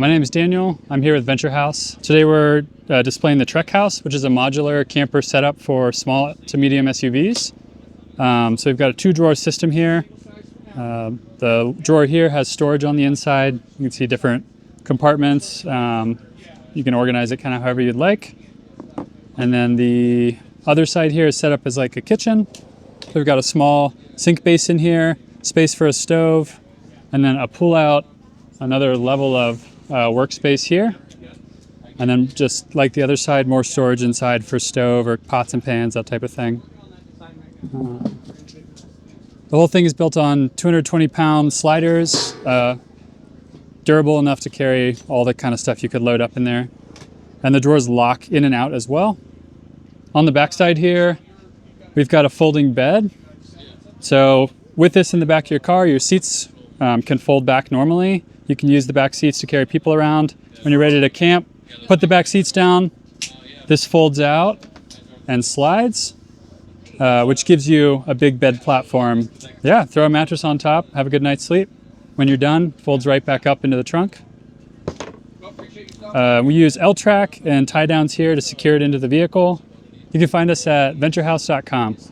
My name is Daniel. I'm here with Venturhaus. Today we're displaying the Trek House, which is a modular camper setup for small to medium SUVs. So we've got a 2-drawer system here. The drawer here has storage on the inside. You can see different compartments. You can organize it kind of however you'd like. And then the other side here is set up as like a kitchen. So we've got a small sink basin here, space for a stove, and then a pull-out, another level of workspace here. And then just like the other side, more storage inside for stove or pots and pans, that type of thing. The whole thing is built on 220-pound sliders, durable enough to carry all the kind of stuff you could load up in there. And the drawers lock in and out as well. On the back side here, we've got a folding bed. So with this in the back of your car, your seats can fold back normally. You can use the back seats to carry people around. When you're ready to camp, put the back seats down. This folds out and slides, which gives you a big bed platform. Yeah, throw a mattress on top, have a good night's sleep. When you're done, folds right back up into the trunk. We use L-track and tie downs here to secure it into the vehicle. You can find us at venturhaus.com.